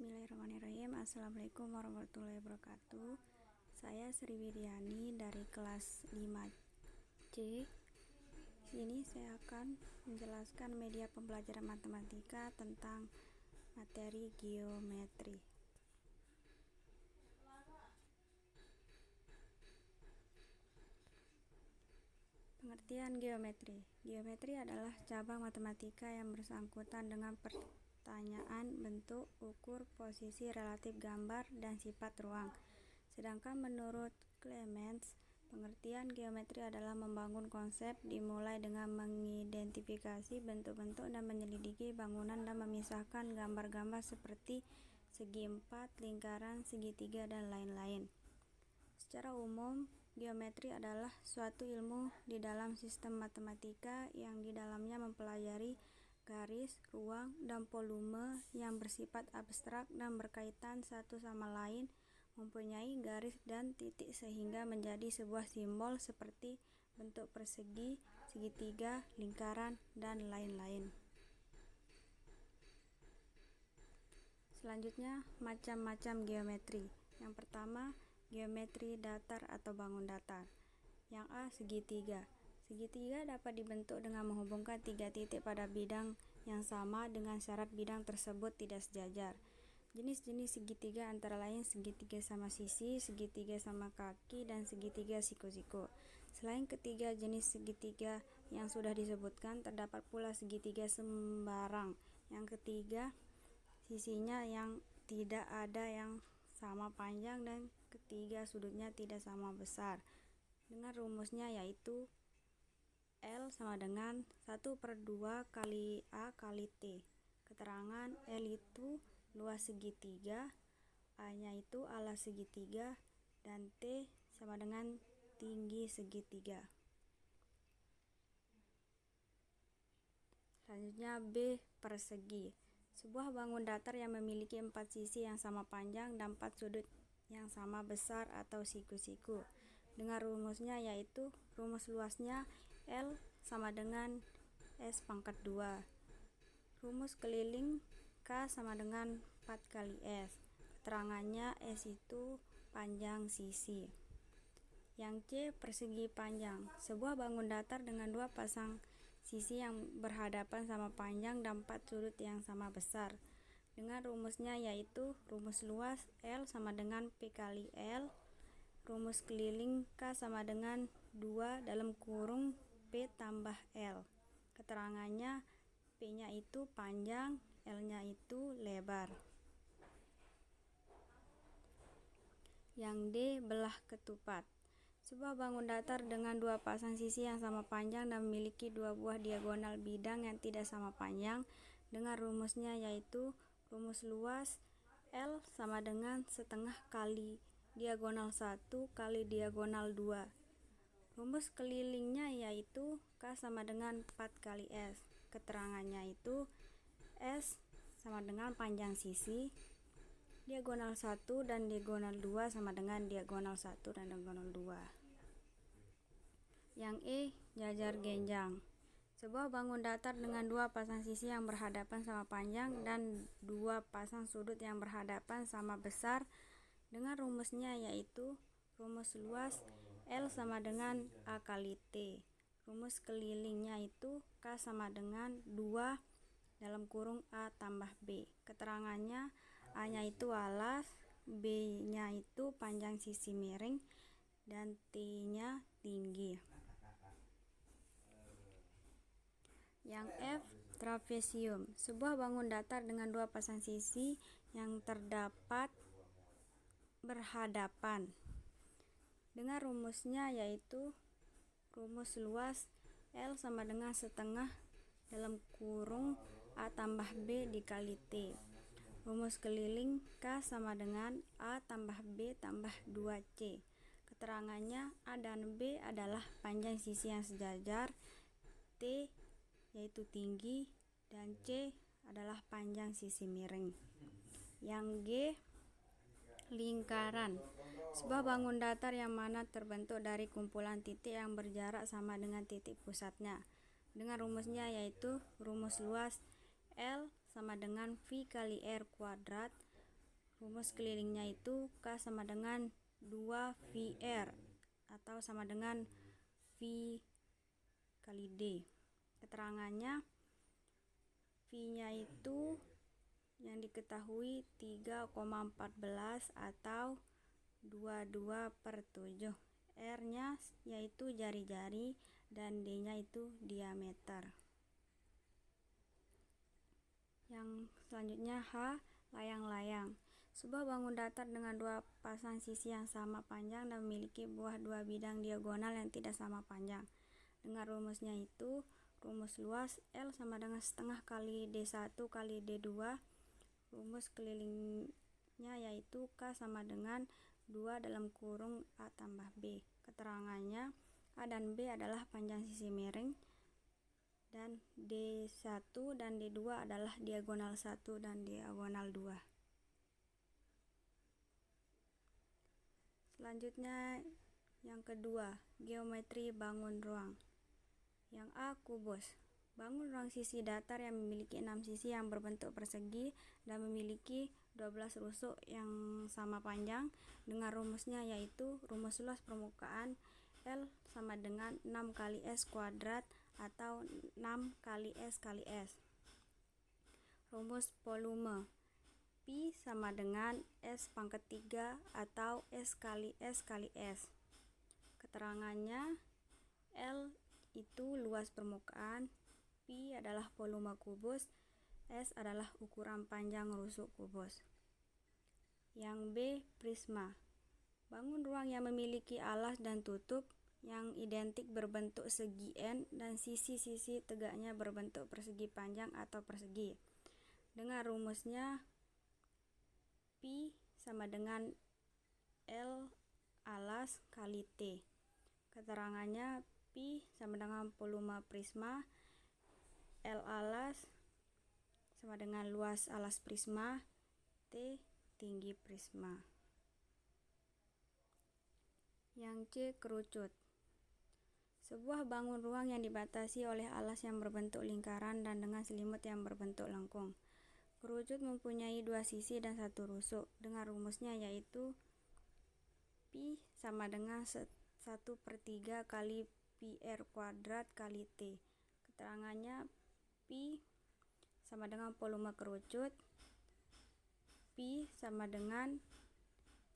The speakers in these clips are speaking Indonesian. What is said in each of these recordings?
Bismillahirrahmanirrahim. Assalamualaikum warahmatullahi wabarakatuh. Saya Sri Widiani dari kelas 5C. Sini saya akan menjelaskan media pembelajaran matematika tentang materi geometri. Pengertian geometri. Geometri adalah cabang matematika yang bersangkutan dengan pertanyaan bentuk, ukur, posisi, relatif gambar, dan sifat ruang. Sedangkan menurut Clemens, pengertian geometri adalah membangun konsep dimulai dengan mengidentifikasi bentuk-bentuk dan menyelidiki bangunan dan memisahkan gambar-gambar seperti segi empat, lingkaran, segitiga, dan lain-lain. Secara umum, geometri adalah suatu ilmu di dalam sistem matematika yang di dalamnya mempelajari garis, ruang, dan volume yang bersifat abstrak dan berkaitan satu sama lain, mempunyai garis dan titik sehingga menjadi sebuah simbol seperti bentuk persegi, segitiga, lingkaran, dan lain-lain. Selanjutnya, macam-macam geometri. Yang pertama, geometri datar atau bangun datar. Yang A, segitiga. Segitiga dapat dibentuk dengan menghubungkan tiga titik pada bidang yang sama dengan syarat bidang tersebut tidak sejajar. Jenis-jenis segitiga antara lain segitiga sama sisi, segitiga sama kaki, dan segitiga siku-siku. Selain ketiga jenis segitiga yang sudah disebutkan, terdapat pula segitiga sembarang. Yang ketiga, sisinya yang tidak ada yang sama panjang, dan ketiga sudutnya tidak sama besar. Dengan rumusnya yaitu L sama dengan 1/2 kali A kali T. Keterangan L itu luas segitiga, A-nya itu alas segitiga, dan T sama dengan tinggi segitiga. Selanjutnya B, persegi. Sebuah bangun datar yang memiliki 4 sisi yang sama panjang dan 4 sudut yang sama besar atau siku-siku. Dengan rumusnya yaitu rumus luasnya L sama dengan S pangkat 2. Rumus keliling K sama dengan 4 kali S. Keterangannya S itu panjang sisi. Yang C, persegi panjang. Sebuah bangun datar dengan 2 pasang sisi yang berhadapan sama panjang dan 4 sudut yang sama besar. Dengan rumusnya yaitu rumus luas L sama dengan P kali L. Rumus keliling K sama dengan 2 dalam kurung P tambah L. Keterangannya P-nya itu panjang, L-nya itu lebar. Yang D, belah ketupat. Sebuah bangun datar dengan 2 pasang sisi yang sama panjang dan memiliki 2 buah diagonal bidang yang tidak sama panjang. Dengan rumusnya yaitu rumus luas L sama dengan setengah kali diagonal 1 kali diagonal 2. Rumus kelilingnya yaitu K sama dengan 4 kali S. Keterangannya itu S sama dengan panjang sisi, diagonal 1 dan diagonal 2 sama dengan diagonal 1 dan diagonal 2. Yang E, jajar genjang. Sebuah bangun datar dengan 2 pasang sisi yang berhadapan sama panjang dan 2 pasang sudut yang berhadapan sama besar. Dengan rumusnya yaitu rumus luas L sama dengan A kali T. Rumus kelilingnya itu K sama dengan 2 dalam kurung A tambah B. Keterangannya A-nya itu alas, B-nya itu panjang sisi miring, dan T-nya tinggi. Yang F, trapesium. Sebuah bangun datar dengan 2 pasang sisi yang terdapat berhadapan. Dengan rumusnya yaitu rumus luas L sama dengan setengah dalam kurung A tambah B dikali T. Rumus keliling K sama dengan A tambah B tambah 2C. Keterangannya A dan B adalah panjang sisi yang sejajar, T yaitu tinggi, dan C adalah panjang sisi miring. Yang G, lingkaran. Sebuah bangun datar yang mana terbentuk dari kumpulan titik yang berjarak sama dengan titik pusatnya. Dengan rumusnya yaitu rumus luas L sama dengan V kali R kuadrat. Rumus kelilingnya itu K sama dengan 2VR atau sama dengan V kali D. Keterangannya V-nya itu yang diketahui 3,14 atau 22/7. R-nya yaitu jari-jari dan D-nya itu diameter. Yang selanjutnya H, layang-layang. Sebuah bangun datar dengan dua pasang sisi yang sama panjang dan memiliki dua bidang diagonal yang tidak sama panjang. Dengan rumusnya itu, rumus luas L sama dengan setengah kali D1 kali D2. Rumus kelilingnya yaitu K sama dengan 2 dalam kurung A tambah B. Keterangannya A dan B adalah panjang sisi miring, dan D1 dan D2 adalah diagonal 1 dan diagonal 2. Selanjutnya yang kedua, geometri bangun ruang. Yang A, kubus. Bangun ruang sisi datar yang memiliki 6 sisi yang berbentuk persegi dan memiliki 12 rusuk yang sama panjang dengan rumusnya yaitu rumus luas permukaan L sama dengan 6 kali S kuadrat atau 6 kali S kali S. Rumus volume Pi sama dengan S pangkat 3 atau S kali S kali S. Keterangannya L itu luas permukaan, Pi adalah volume kubus, S adalah ukuran panjang rusuk kubus. Yang B, prisma. Bangun ruang yang memiliki alas dan tutup yang identik berbentuk segi N dan sisi-sisi tegaknya berbentuk persegi panjang atau persegi. Dengan rumusnya Pi sama dengan L alas kali T. Keterangannya Pi sama dengan volume prisma, L alas sama dengan luas alas prisma, T tinggi prisma. Yang C, kerucut. Sebuah bangun ruang yang dibatasi oleh alas yang berbentuk lingkaran dan dengan selimut yang berbentuk lengkung. Kerucut mempunyai dua sisi dan satu rusuk. Dengan rumusnya yaitu Pi sama dengan 1/3 kali Pi R kuadrat kali T. Keterangannya Pi sama dengan volume kerucut, Pi sama dengan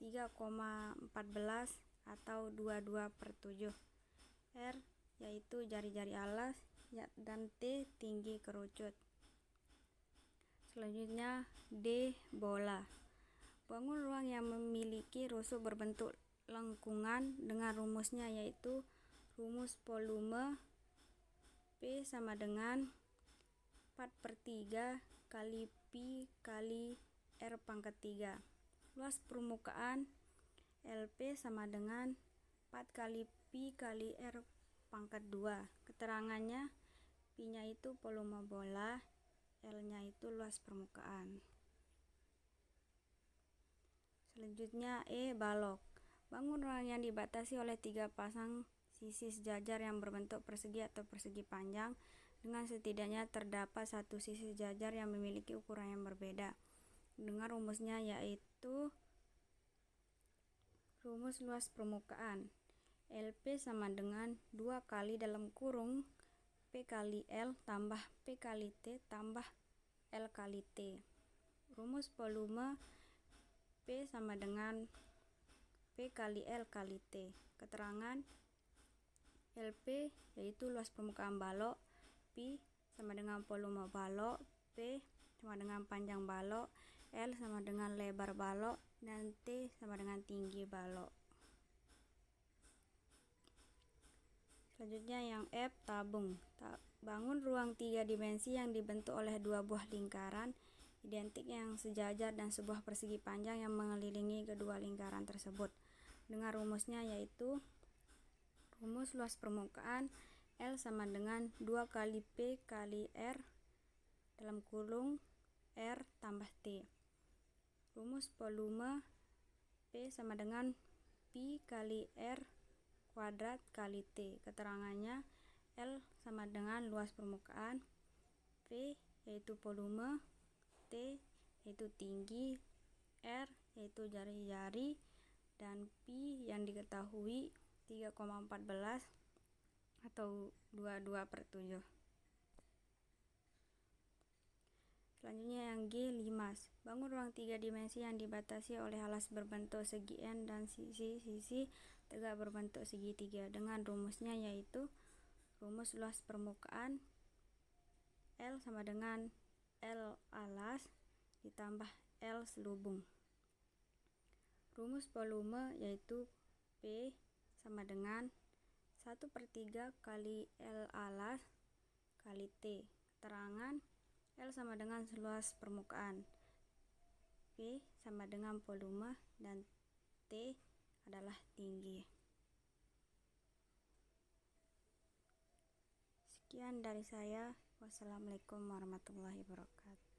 3,14 atau 22/7. R yaitu jari-jari alas dan T tinggi kerucut. Selanjutnya D, bola. Bangun ruang yang memiliki rusuk berbentuk lengkungan dengan rumusnya yaitu rumus volume P sama dengan 4/3 kali Pi kali R pangkat 3. Luas permukaan LP sama dengan 4 kali Pi kali R pangkat 2. Keterangannya Pi-nya itu volume bola, L-nya itu luas permukaan. Selanjutnya E, balok. Bangun ruang yang dibatasi oleh 3 pasang sisi sejajar yang berbentuk persegi atau persegi panjang dengan setidaknya terdapat satu sisi sejajar yang memiliki ukuran yang berbeda. Dengan rumusnya yaitu rumus luas permukaan LP sama dengan 2 kali dalam kurung P kali L tambah P kali T tambah L kali T. Rumus volume P sama dengan P kali L kali T. Keterangan LP yaitu luas permukaan balok, Pi sama dengan volume balok, P sama dengan panjang balok, L sama dengan lebar balok, dan T sama dengan tinggi balok. Selanjutnya yang F, tabung. Bangun ruang 3 dimensi yang dibentuk oleh dua buah lingkaran identik yang sejajar dan sebuah persegi panjang yang mengelilingi kedua lingkaran tersebut. Dengan rumusnya yaitu rumus luas permukaan L sama dengan 2 kali P kali R dalam kurung R tambah T. Rumus volume P sama dengan Pi kali R kuadrat kali T. Keterangannya L sama dengan luas permukaan, P yaitu volume, T yaitu tinggi, R yaitu jari-jari, dan Pi yang diketahui 3,14 atau 22/7. Selanjutnya yang G, limas. Bangun ruang 3 dimensi yang dibatasi oleh alas berbentuk segi N dan sisi-sisi tegak berbentuk segitiga dengan rumusnya, yaitu rumus luas permukaan L sama dengan L alas ditambah L selubung. Rumus volume yaitu P sama dengan 1/3 kali L alas kali T. Keterangan L sama dengan luas permukaan, P sama dengan volume, dan T adalah tinggi. Sekian dari saya. Wassalamualaikum warahmatullahi wabarakatuh.